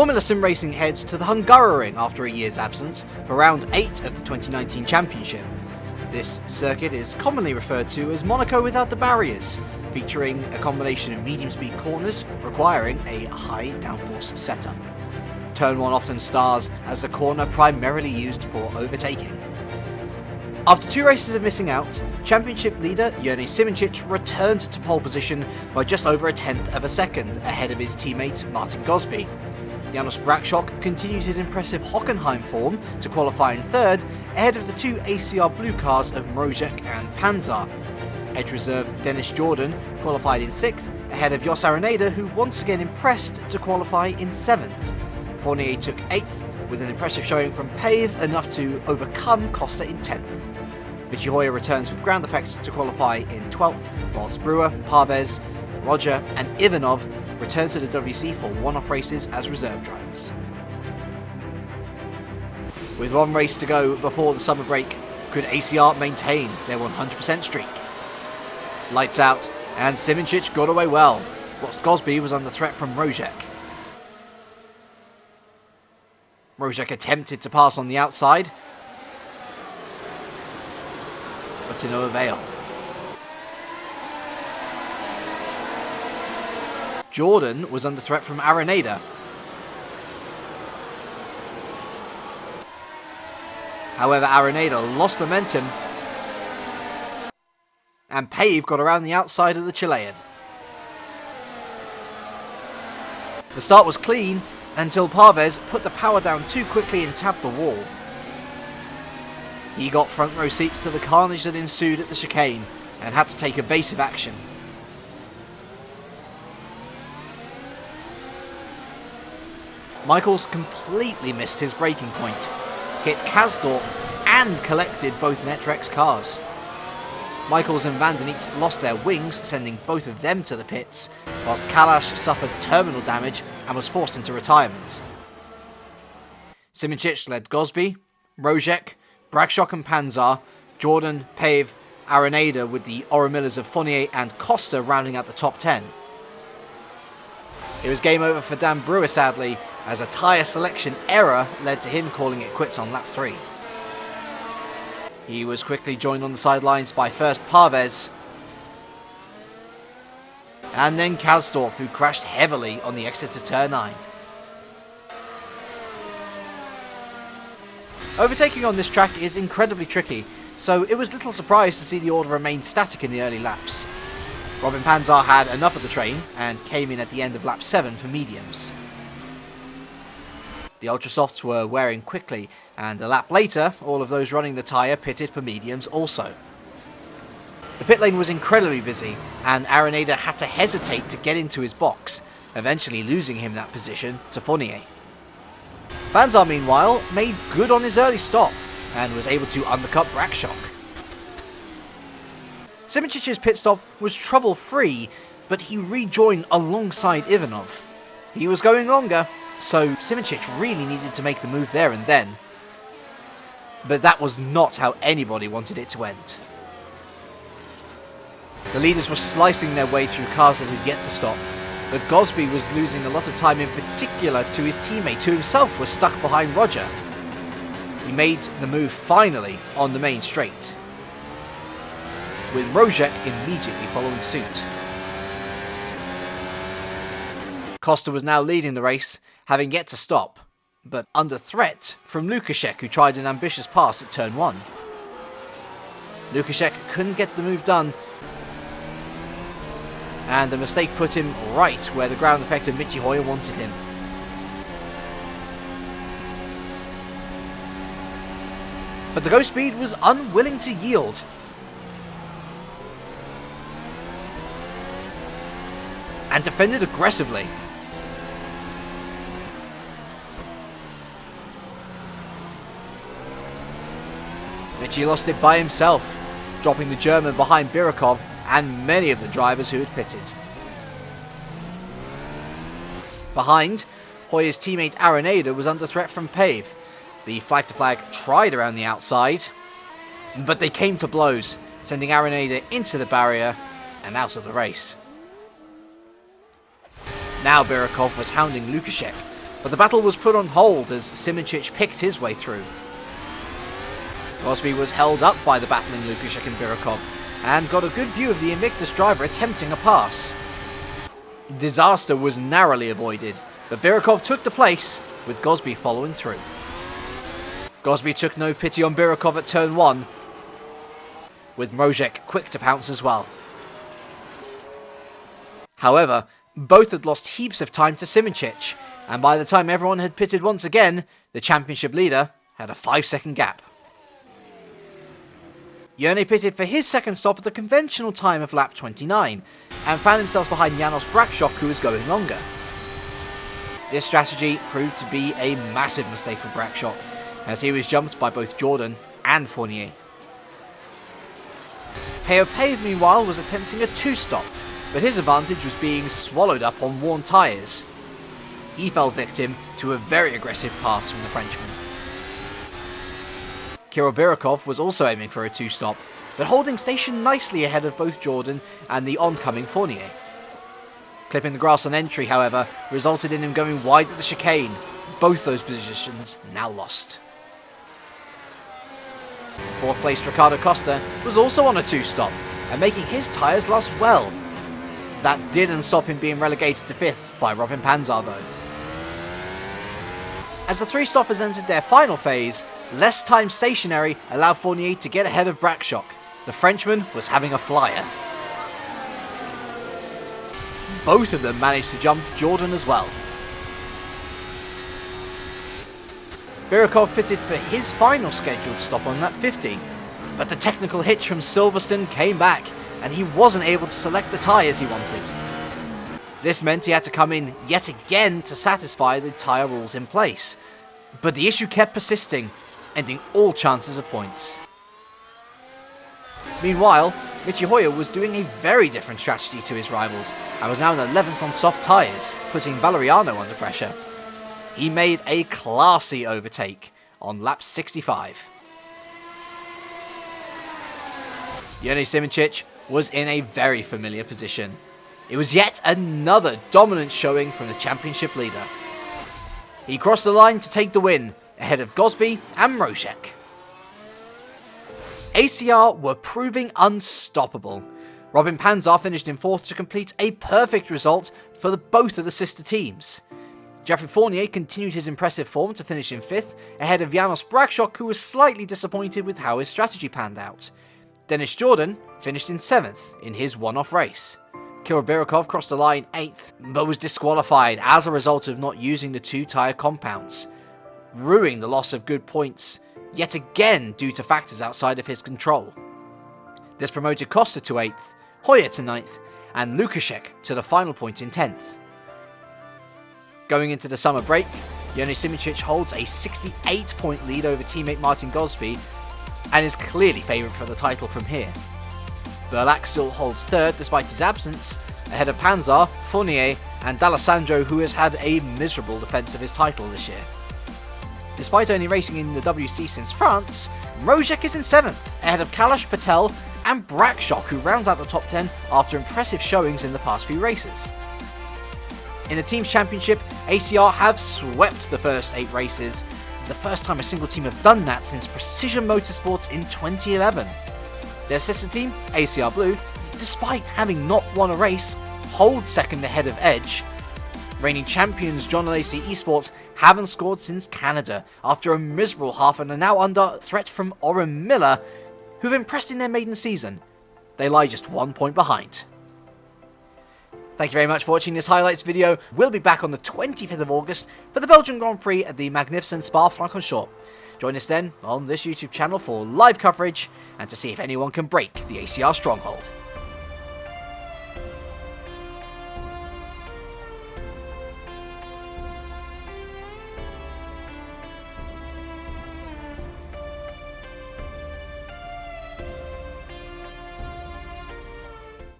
Formula Sim Racing heads to the Hungaroring after a year's absence for round 8 of the 2019 championship. This circuit is commonly referred to as Monaco without the barriers, featuring a combination of medium-speed corners requiring a high downforce setup. Turn 1 often stars as the corner primarily used for overtaking. After 2 races of missing out, championship leader Jurnej Simoncic returned to pole position by just over a tenth of a second ahead of his teammate Martin Gosby. Janos Brakshock continues his impressive Hockenheim form to qualify in 3rd, ahead of the 2 ACR blue cars of Mrozek and Panzar. Edge reserve Dennis Jordan qualified in 6th, ahead of Jos Araneda, who once again impressed to qualify in 7th. Fournier took 8th, with an impressive showing from Pave, enough to overcome Costa in 10th. Michi returns with ground effect to qualify in 12th, whilst Brewer, Parvez, Roger and Ivanov return to the WC for one-off races as reserve drivers. With 1 race to go before the summer break, could ACR maintain their 100% streak? Lights out, and Simoncic got away well, whilst Gosby was under threat from Mrozek. Mrozek attempted to pass on the outside, but to no avail. Jordan was under threat from Araneda. However, Araneda lost momentum, and Pave got around the outside of the Chilean. The start was clean until Parvez put the power down too quickly and tapped the wall. He got front row seats to the carnage that ensued at the chicane and had to take evasive action. Michaels completely missed his braking point, hit Kasdorp and collected both Netrex cars. Michaels and Van den Niet lost their wings, sending both of them to the pits, whilst Kalash suffered terminal damage and was forced into retirement. Simoncic led Gosby, Mrozek, Brakshock and Panzar, Jordan, Pave, Araneda, with the Oromillas of Fournier and Costa rounding out the top 10. It was game over for Dan Brewer, sadly, as a tyre selection error led to him calling it quits on lap 3. He was quickly joined on the sidelines by first Parvez, and then Kasdorp, who crashed heavily on the exit to turn 9. Overtaking on this track is incredibly tricky, so it was little surprise to see the order remain static in the early laps. Robin Panzar had enough of the train and came in at the end of lap 7 for mediums. The Ultrasofts were wearing quickly, and a lap later, all of those running the tyre pitted for mediums also. The pit lane was incredibly busy, and Araneda had to hesitate to get into his box, eventually losing him that position to Fournier. Panzar, meanwhile, made good on his early stop, and was able to undercut Brakshock. Simoncic's pit stop was trouble-free, but he rejoined alongside Ivanov. He was going longer, so Simoncic really needed to make the move there and then. But that was not how anybody wanted it to end. The leaders were slicing their way through cars that had yet to stop, but Gosby was losing a lot of time, in particular to his teammate, who himself was stuck behind Roger. He made the move finally on the main straight, with Mrozek immediately following suit. Costa was now leading the race, having yet to stop, but under threat from Lukaszek, who tried an ambitious pass at turn 1. Lukaszek couldn't get the move done, and the mistake put him right where the ground effect of Michi wanted him. But the Ghost Speed was unwilling to yield. And defended aggressively. Michi lost it by himself, dropping the German behind Birakov and many of the drivers who had pitted. Behind, Hoyer's teammate Araneda was under threat from Pave. The flag-to-flag tried around the outside, but they came to blows, sending Araneda into the barrier and out of the race. Now Birakov was hounding Lukaszek, but the battle was put on hold as Simicic picked his way through. Gosby was held up by the battling Lukashek and Birokov, and got a good view of the Invictus driver attempting a pass. Disaster was narrowly avoided, but Birokov took the place, with Gosby following through. Gosby took no pity on Birokov at turn 1, with Mrozek quick to pounce as well. However, both had lost heaps of time to Simicic, and by the time everyone had pitted once again, the championship leader had a 5-second gap. Jone pitted for his second stop at the conventional time of lap 29, and found himself behind Janos Brakshock, who was going longer. This strategy proved to be a massive mistake for Brakshock, as he was jumped by both Jordan and Fournier. Pave meanwhile was attempting a 2-stop, but his advantage was being swallowed up on worn tyres. He fell victim to a very aggressive pass from the Frenchman. Kirill Birokov was also aiming for a 2-stop, but holding station nicely ahead of both Jordan and the oncoming Fournier. Clipping the grass on entry, however, resulted in him going wide at the chicane, both those positions now lost. 4th placed Ricardo Costa was also on a 2-stop, and making his tyres last well. That didn't stop him being relegated to 5th by Robin Panzar though. As the 3-stoppers entered their final phase, less time stationary allowed Fournier to get ahead of Brakshock. The Frenchman was having a flyer. Both of them managed to jump Jordan as well. Birokov pitted for his final scheduled stop on lap 50, but the technical hitch from Silverstone came back, and he wasn't able to select the tyres he wanted. This meant he had to come in yet again to satisfy the tyre rules in place, but the issue kept persisting, ending all chances of points. Meanwhile, Michi Hoyer was doing a very different strategy to his rivals, and was now in 11th on soft tyres, putting Valeriano under pressure. He made a classy overtake on lap 65. Jone Simicic was in a very familiar position. It was yet another dominant showing from the championship leader. He crossed the line to take the win, ahead of Gosby and Mrozek. ACR were proving unstoppable. Robin Panzar finished in 4th to complete a perfect result for both of the sister teams. Geoffrey Fournier continued his impressive form to finish in 5th, ahead of Janos Brakshock, who was slightly disappointed with how his strategy panned out. Dennis Jordan finished in 7th in his one-off race. Kirill Birokov crossed the line 8th, but was disqualified as a result of not using the 2-tyre compounds, ruining the loss of good points, yet again due to factors outside of his control. This promoted Costa to 8th, Hoyer to 9th, and Lukashek to the final point in 10th. Going into the summer break, Jone Simicic holds a 68-point lead over teammate Martin Gosby, and is clearly favourite for the title from here. Burlak still holds 3rd despite his absence, ahead of Panzar, Fournier, and D'Alessandro, who has had a miserable defence of his title this year. Despite only racing in the WC since France, Mrozek is in 7th, ahead of Kalash Patel and Brakshock, who rounds out the top 10 after impressive showings in the past few races. In the Teams Championship, ACR have swept the first 8 races, the first time a single team have done that since Precision Motorsports in 2011. Their sister team, ACR Blue, despite having not won a race, hold second ahead of Edge. Reigning champions John Lacey Esports haven't scored since Canada, after a miserable half and are now under threat from Oren Miller, who've impressed in their maiden season. They lie just 1 point behind. Thank you very much for watching this highlights video. We'll be back on the 25th of August for the Belgian Grand Prix at the magnificent Spa-Francorchamps. Join us then on this YouTube channel for live coverage and to see if anyone can break the ACR stronghold.